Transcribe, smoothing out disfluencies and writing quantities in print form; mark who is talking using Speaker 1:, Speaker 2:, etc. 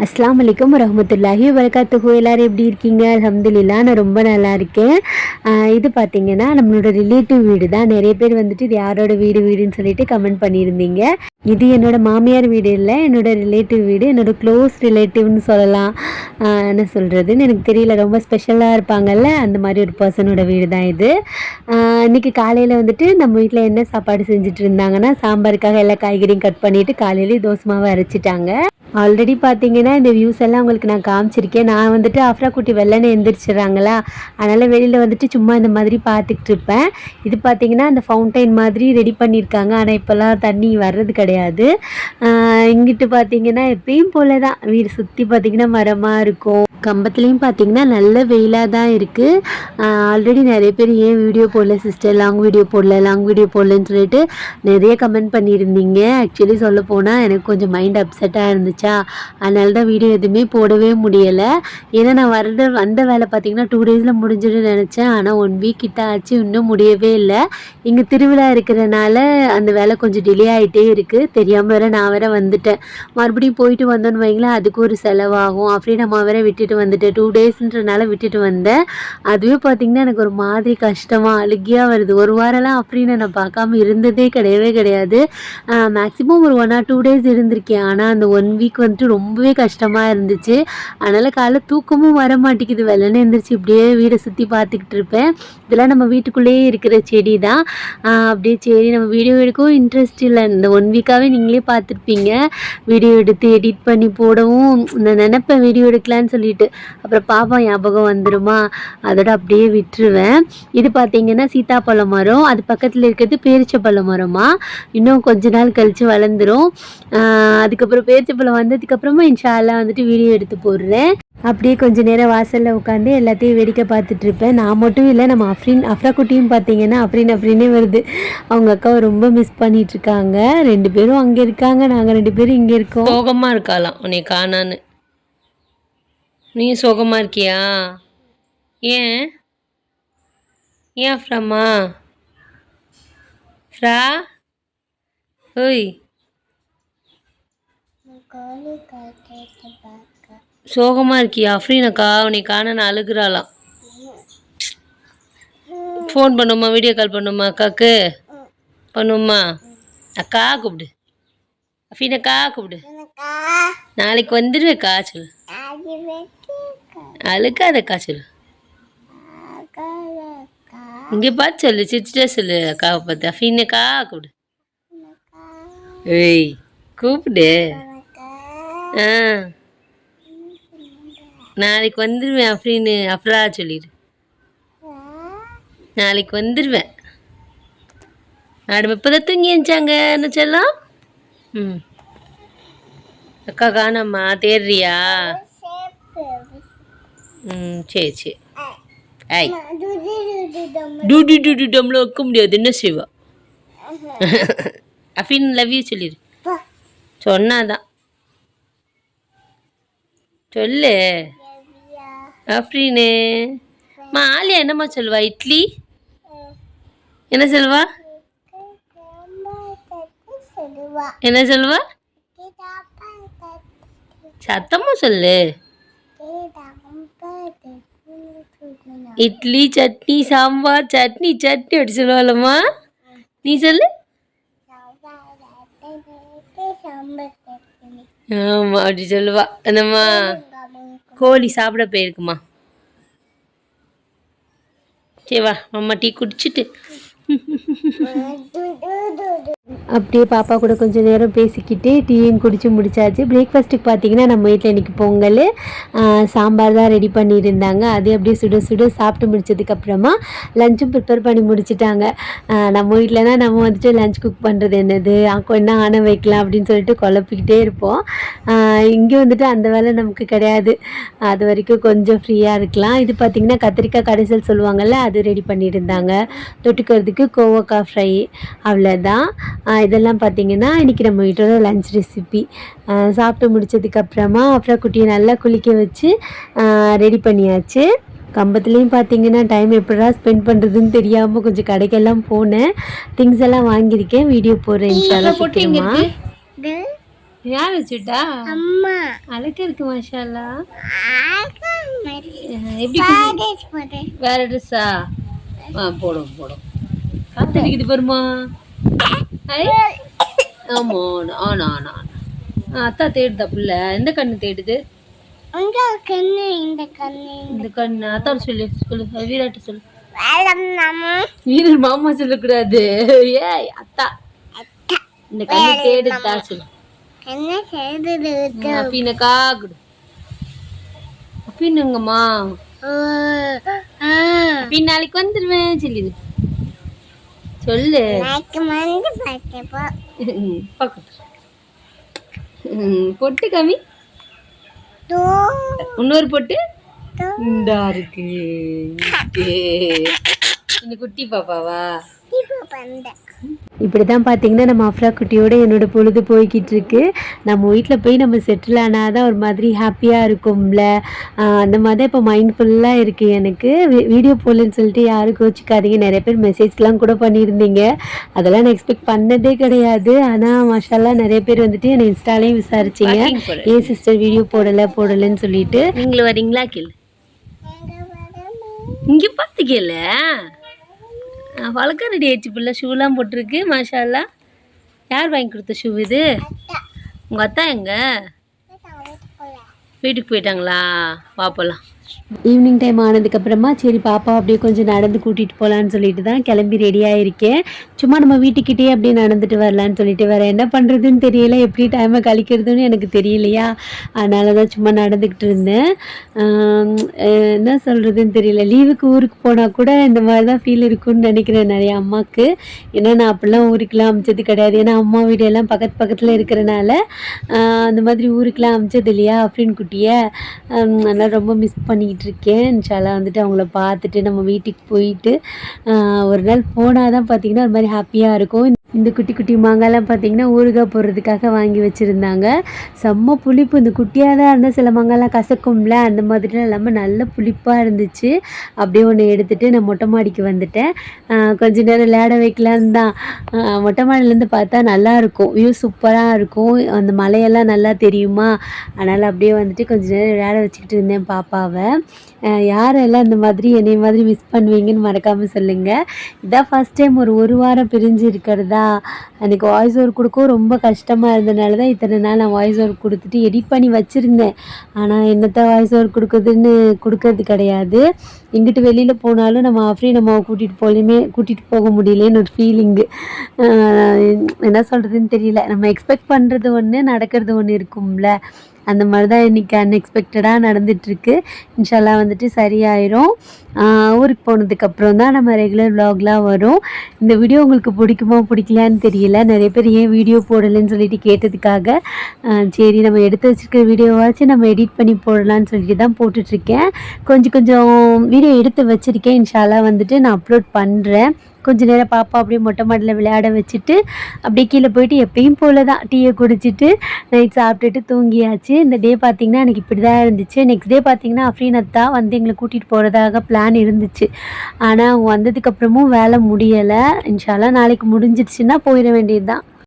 Speaker 1: அஸ்ஸலாமு அலைக்கும் வரஹ்மத்துல்லாஹி வபரகாத்துஹு. எல்லாரும் எப்படி இருக்கீங்க? அல்ஹம்துலில்லாஹ், நான் ரொம்ப நல்லா இருக்கேன். இது பார்த்தீங்கன்னா நம்மளோட ரிலேட்டிவ் வீடு தான். நிறைய பேர் வந்துட்டு இது யாரோட வீடுன்னு சொல்லிட்டு கமெண்ட் பண்ணியிருந்தீங்க. இது என்னோட மாமியார் வீடு இல்லை, என்னோட ரிலேட்டிவ் வீடு. என்னோட க்ளோஸ் ரிலேட்டிவ்னு சொல்லலாம். என்ன சொல்கிறதுன்னு எனக்கு தெரியல. ரொம்ப ஸ்பெஷலாக இருப்பாங்கல்ல, அந்த மாதிரி ஒரு பர்சனோட வீடு தான் இது. இன்றைக்கி காலையில் வந்துட்டு நம்ம வீட்டில் என்ன சாப்பாடு செஞ்சுட்டு இருந்தாங்கன்னா, சாம்பாருக்காக எல்லா காய்கறியும் கட் பண்ணிவிட்டு காலையிலேயே தோசை மாவு அரைச்சிட்டாங்க. ஆல்ரெடி பார்த்தீங்கன்னா இந்த வியூஸ் எல்லாம் உங்களுக்கு நான் காமிச்சிருக்கேன். நான் வந்துட்டு அஃப்ரா குட்டி வெள்ளனே எந்திரிச்சிடுறாங்களா, அதனால் வெளியில் வந்துட்டு சும்மா இந்த மாதிரி பார்த்துக்கிட்டு இருப்பேன். இது பார்த்தீங்கன்னா அந்த ஃபவுண்டைன் மாதிரி ரெடி பண்ணியிருக்காங்க. ஆனால் இப்போல்லாம் தண்ணி வர்றது கிடையாது. இங்கிட்டு பார்த்தீங்கன்னா எப்பயும் போல தான் வீடு சுற்றி பார்த்தீங்கன்னா மரமாக இருக்கும். கம்பத்துலேயும் பார்த்தீங்கன்னா நல்ல வெயிலாக தான் இருக்குது. ஆல்ரெடி நிறைய பேர் ஏன் வீடியோ போடல சிஸ்டர், லாங் வீடியோ போடலன்னு சொல்லிட்டு நிறைய கமெண்ட் பண்ணியிருந்தீங்க. ஆக்சுவலி சொல்ல போனால் எனக்கு கொஞ்சம் மைண்ட் அப்செட்டாக இருந்துச்சா, அதனால தான் வீடியோ எதுவுமே போடவே முடியலை. ஏன்னா நான் வந்த வேலை பார்த்தீங்கன்னா 2 டேஸில் முடிஞ்சிடும்னு நினச்சேன். ஆனால் 1 வீக் கிட்ட ஆச்சு, இன்னும் முடியவே இல்லை. இங்கே திருவிழா இருக்கிறனால அந்த வேலை கொஞ்சம் டிலே ஆகிட்டே இருக்குது. தெரியாமல் வேறு நான் வேறு வந்துட்டேன். மறுபடியும் போயிட்டு வந்தோன்னு வைங்களேன், அதுக்கு ஒரு செலவாகும். அம்மா வேற விட்டுட்டு வந்துட்டேன். 2 டேஸ்ன்றனால விட்டுட்டு வந்தேன். அதுவே பார்த்தீங்கன்னா எனக்கு ஒரு மாதிரி கஷ்டமாக அழுகியாக வருது. ஒரு வாரம்லாம் அப்படின்னு நான் பார்க்காம இருந்ததே கிடையாது. மேக்ஸிமம் ஒரு 1 or 2 டேஸ் இருந்திருக்கேன். ஆனால் அந்த 1 வீக் வந்துட்டு ரொம்பவே கஷ்டமாக இருந்துச்சு. அதனால் காலைல தூக்கமும் வர மாட்டேங்குது. வெள்ளனே எழுந்திரிச்சு இப்படியே வீடை சுற்றி பார்த்துக்கிட்டு இருப்பேன். இதெல்லாம் நம்ம வீட்டுக்குள்ளேயே இருக்கிற செடி தான். அப்படியே சரி நம்ம வீடியோ எடுக்கவும் இன்ட்ரெஸ்ட் இல்லை. இந்த 1 வீக்காகவே நீங்களே பார்த்துருப்பீங்க. வீடியோ எடுத்து எடிட் பண்ணி போடவும் நான் நினைப்பேன் வீடியோ எடுக்கலான்னு சொல்லிட்டு, அப்புறம் பாப்பா ஞாபகம் வந்துடுமா, அதோட அப்படியே விட்டுருவேன். இது பார்த்தீங்கன்னா சீத்தாப்பழ மரம், அது பக்கத்தில் இருக்கிறது பேரிச்சப்பழ மரமா. இன்னும் கொஞ்ச நாள் கழித்து வளர்ந்துடும். அதுக்கப்புறம் பேரிச்சப்பழம் வந்ததுக்கப்புறமா இன்ஷா அல்லாஹ் வந்துட்டு வீடியோ எடுத்து போடுறேன். அப்படியே கொஞ்ச நேரம் வாசலில் உட்காந்து எல்லாத்தையும் வேடிக்கை பார்த்துட்ருப்பேன். நான் மட்டும் இல்லை, நம்ம அஃப்ரா குட்டியும் பார்த்தீங்கன்னா அப்படின்னே வருது. அவங்க அக்காவை ரொம்ப மிஸ் பண்ணிகிட்ருக்காங்க. 2 பேரும் அங்கே இருக்காங்க, நாங்கள் 2 பேரும் இங்கே இருக்கோம்.
Speaker 2: சோகமாக இருக்காளாம் உன்னை காணான்னு. நீ சோகமாக இருக்கியா? ஏன் அஃப்ராம்மா? ஃப்ரா ஓய், சோகமாக இருக்கியா? அஃப்ரீனக்கா உன்னை காணான்னு அழுகுறாளாம். ஃபோன் பண்ணுமா, வீடியோ கால் பண்ணுமா அக்காவுக்கு? பண்ணுமா? அக்கா கூப்பிடு, அஃபீனக்கா கூப்பிடு. நாளைக்கு வந்துடுவேக்கா சொல்லு. அழுக்காதக்கா சொல்லு. இங்கே பார்த்து சொல்லு, சிரிச்சிட்டே சொல்லு அக்காவை பார்த்து. அஃபீனக்கா கூப்பிடு. ஏய் கூப்பிடு. நாளைக்கு வந்துடுவேன் அஃப்ரீன்னு அஃப்ரா சொல்லிடு. நாளைக்கு வந்துடுவேன். மேடம் இப்போ தான் தூங்கி எழுந்தாங்கன்னு சொல்லலாம். அக்கா காணம்மா, தேடுறியா? சரி. ஐய் டூ டம்ல வைக்க முடியாது, என்ன செய்வா? அஃபீன் லவ் யூ சொல்லிடு. சொன்னாதான் சொல்லு அஃப்ரீனு. ஆலியா என்னம்மா சொல்லுவா? இட்லி என்ன சொல்லுவா? என்ன சொல்லுவா? சத்தமாக சொல்லு. இட்லி சட்னி சாம்பார் சட்னி அப்படி சொல்லுவாளம்மா. நீ சொல்லு. ஆமாம் அப்படி சொல்லுவா. அந்தம்மா கோழி சாப்பிட போயிருக்குமா. சரி வா, அம்மா டீ குடிச்சிட்டு.
Speaker 1: அப்படியே பாப்பா கூட கொஞ்சம் நேரம் பேசிக்கிட்டு டீயும் குடிச்சு முடிச்சாச்சு. பிரேக்ஃபாஸ்ட்டுக்கு பார்த்தீங்கன்னா நம்ம வீட்டில் இன்றைக்கி பொங்கல், சாம்பார் தான் ரெடி பண்ணியிருந்தாங்க. அதே அப்படியே சுட சாப்பிட்டு முடிச்சதுக்கப்புறமா லஞ்சும் ப்ரிப்பேர் பண்ணி முடிச்சுட்டாங்க. நம்ம வீட்டிலனா நம்ம வந்துட்டு லஞ்ச் குக் பண்ணுறது என்னது, என்ன ஆன வைக்கலாம் அப்படின்னு சொல்லிட்டு குழப்பிக்கிட்டே இருப்போம். இங்கே வந்துட்டு அந்த வேலை நமக்கு கிடையாது. அது வரைக்கும் கொஞ்சம் ஃப்ரீயாக இருக்கலாம். இது பார்த்திங்கன்னா கத்திரிக்காய் கடைசல் சொல்லுவாங்கள்ல, அது ரெடி பண்ணியிருந்தாங்க. தொட்டுக்கிறதுக்கு கோவக்காய் ஃப்ரை, அவ்வளோதான். இதெல்லாம் பார்த்திங்கன்னா இன்றைக்கி நம்ம வீட்டோட லஞ்ச் ரெசிபி. சாப்பிட்டு முடித்ததுக்கப்புறமா அப்புறம் குட்டியை நல்லா குளிக்க வச்சு ரெடி பண்ணியாச்சு. கம்பத்துலேயும் பார்த்தீங்கன்னா டைம் எப்படா ஸ்பெண்ட் பண்ணுறதுன்னு தெரியாமல் கொஞ்சம் கடைக்கெல்லாம் போனேன். திங்ஸ் எல்லாம் வாங்கியிருக்கேன், வீடியோ போடுறேன்.
Speaker 2: யார் வச்சுட்டா?
Speaker 3: அம்மா
Speaker 2: அழகா இருக்கு மாஷால்லா. எப்படி வேற ட்ரெஸ்ஸா? போடும் போடும். காத்தடிக்குது பாருமா. ஐ ஆமா ஆனா ஆனா அத்தா தேடுதா புள்ள. எந்த கண்ணு தேடுது?
Speaker 3: அந்த கண்ணு இந்த கண்ணு
Speaker 2: இந்த கண்ணு அத்தா சொல்லு சொல்லு வீராட்ட சொல்லு.
Speaker 3: மாமா
Speaker 2: வீரர் மாமா சொல்லக்கூடாது. ஏய் அத்தா இந்த கண்ணு தேடுதா சொல்லு.
Speaker 3: என்ன செய்தது
Speaker 2: அப்பீனக்கா குடு. அப்பீனுங்கம்மா. அப்பீன் நாளைக்கு வந்துடுவேன் சொல்லிடு. சொல்லு.
Speaker 3: நாளைக்கு வந்து பார்த்தப்போ
Speaker 2: பக்கத்து பொட்டு காமி.
Speaker 3: தோ
Speaker 2: இன்னொரு பொட்டு
Speaker 3: தோ
Speaker 2: இந்தா இருக்கு. இந்த குட்டி பாப்பாவா?
Speaker 3: இப்போ பந்த
Speaker 1: இப்படி தான் பார்த்தீங்கன்னா நம்ம அஃப்ரா குட்டியோட என்னோட பொழுது போய்கிட்டு இருக்கு. நம்ம வீட்டில் போய் நம்ம செட்டில் ஆனால் தான் ஒரு மாதிரி ஹாப்பியாக இருக்கும்ல. அந்த மாதிரி இப்போ மைண்ட் ஃபுல்லாக இருக்குது எனக்கு. வீடியோ போடலன்னு சொல்லிட்டு யாரும் கோச்சிக்காதீங்க. நிறைய பேர் மெசேஜ்லாம் கூட பண்ணியிருந்தீங்க. அதெல்லாம் நான் எக்ஸ்பெக்ட் பண்ணதே கிடையாது. ஆனால் மாஷால்லா நிறைய பேர் வந்துட்டு என்னை இன்ஸ்டாலையும் விசாரிச்சிங்க, ஏன் சிஸ்டர் வீடியோ போடலைன்னு சொல்லிட்டு.
Speaker 2: நீங்களும் வரீங்களா கேளு. இங்கே பார்த்து கேளு. வழக்கம் ரெடி ஆயிடுச்சு பிள்ளை. ஷூலாம் போட்டிருக்கு மாஷால்லா. யார் வாங்கி கொடுத்த ஷூ இது? உங்கள் அத்தா எங்க? வீட்டுக்கு போயிட்டாங்களா? பாப்பலாம்.
Speaker 1: ஈவினிங் டைம் ஆனதுக்கப்புறமா சரி பாப்பா அப்படியே கொஞ்சம் நடந்து கூட்டிகிட்டு போகலான்னு சொல்லிட்டு தான் கிளம்பி ரெடியாக இருக்கேன். சும்மா நம்ம வீட்டுக்கிட்டே அப்படியே நடந்துட்டு வரலான்னு சொல்லிட்டு வேறு என்ன பண்ணுறதுன்னு தெரியல, எப்படி டைமை கழிக்கிறதுன்னு எனக்கு தெரியலையா. அதனால தான் சும்மா நடந்துக்கிட்டு இருந்தேன். என்ன சொல்கிறதுன்னு தெரியல. லீவுக்கு ஊருக்கு போனால் கூட இந்த மாதிரி தான் ஃபீல் இருக்குன்னு நினைக்கிறேன் நிறைய அம்மாவுக்கு. ஏன்னா நான் அப்படிலாம் ஊருக்கெலாம் அமிச்சது கிடையாது. ஏன்னா அம்மா வீடு எல்லாம் பக்கத்தில் இருக்கிறனால அந்த மாதிரி ஊருக்கெலாம் அமிச்சது இல்லையா அப்படின்னு குட்டியை. அதனால் ரொம்ப மிஸ் பண்ணிக்கிட்டு இருக்கேன். இன்ஷால்லா வந்துட்டு அவங்கள பார்த்துட்டு நம்ம வீட்டுக்கு போயிட்டு ஒரு நாள் போனால் தான் பார்த்திங்கன்னா ஒரு மாதிரி ஹாப்பியாக இருக்கும். இந்த குட்டி குட்டி மாங்காய்லாம் பார்த்திங்கன்னா ஊறுகாய் போடுறதுக்காக வாங்கி வச்சுருந்தாங்க. செம்ம புளிப்பு. இந்த குட்டியாக தான் இருந்தால் சில மாங்காய்லாம் கசக்கும்ல, அந்த மாதிரிலாம் இல்லாமல் நல்ல புளிப்பாக இருந்துச்சு. அப்படியே ஒன்று எடுத்துகிட்டு நான் மொட்டை மாடிக்கு வந்துட்டேன். கொஞ்ச நேரம் விளையாட வைக்கலான்னு தான். மொட்டை மாடிலேருந்து பார்த்தா நல்லாயிருக்கும், வியூ சூப்பராக இருக்கும், அந்த மலையெல்லாம் நல்லா தெரியுமா. அதனால் அப்படியே வந்துட்டு கொஞ்ச நேரம் விளையாட வச்சுக்கிட்டு இருந்தேன் பாப்பாவை. யாரெல்லாம் இந்த மாதிரி என்னை மாதிரி மிஸ் பண்ணுவீங்கன்னு மறக்காமல் சொல்லுங்கள். இதான் ஃபஸ்ட் டைம் ஒரு வாரம் பிரிஞ்சு இருக்கிறதா. எனக்கு வாய்ஸ் ஓவர் கொடுக்கவும் ரொம்ப கஷ்டமாக இருந்தனால தான் இத்தனை நாள் நான் வாய்ஸ் ஓவர் கொடுத்துட்டு எடிட் பண்ணி வச்சுருந்தேன். ஆனால் என்னத்தை வாய்ஸ் ஓவர் கொடுக்கறது கிடையாது. எங்கிட்டு வெளியில் போனாலும் நம்ம நம்ம கூட்டிகிட்டு போக முடியலேன்னு ஒரு ஃபீலிங்கு. என்ன சொல்கிறதுன்னு தெரியல. நம்ம எக்ஸ்பெக்ட் பண்ணுறது ஒன்று, நடக்கிறது ஒன்று இருக்கும்ல. அந்த மாதிரி தான் இன்றைக்கி அன்எக்ஸ்பெக்டடாக நடந்துகிட்ருக்கு. இன்ஷால்லா வந்துட்டு சரியாயிரும். ஊருக்கு போனதுக்கப்புறம் தான் நம்ம ரெகுலர் விலாக்லாம் வரும். இந்த வீடியோ உங்களுக்கு பிடிக்குமா பிடிக்கலான்னு தெரியல. நிறைய பேர் ஏன் வீடியோ போடலைன்னு சொல்லிட்டு கேட்டதுக்காக சரி நம்ம எடுத்து வச்சுருக்க வீடியோவாச்சும் நம்ம எடிட் பண்ணி போடலான்னு சொல்லிட்டு தான் போட்டுட்ருக்கேன். கொஞ்சம் வீடியோ எடுத்து வச்சுருக்கேன். இன்ஷால்லா வந்துட்டு நான் அப்லோட் பண்ணுறேன். கொஞ்சம் நேரம் பாப்பா அப்படியே மொட்டை மாடியில் விளையாட வச்சுட்டு அப்படியே கீழே போயிட்டு எப்பயும் போல் தான் டீயை குடிச்சிட்டு நைட் சாப்பிட்டுட்டு தூங்கியாச்சு. இந்த டே பார்த்திங்கன்னா எனக்கு இப்படி தான் இருந்துச்சு. நெக்ஸ்ட் டே பார்த்திங்கன்னா அஃப்ரீனத்தா வந்து எங்களை கூட்டிகிட்டு போகிறதாக பிளான் இருந்துச்சு. ஆனால் அவங்க வந்ததுக்கப்புறமும் வேலை முடியலை. இன்ஷால்லா நாளைக்கு முடிஞ்சிடுச்சுன்னா போயிட வேண்டியது தான்.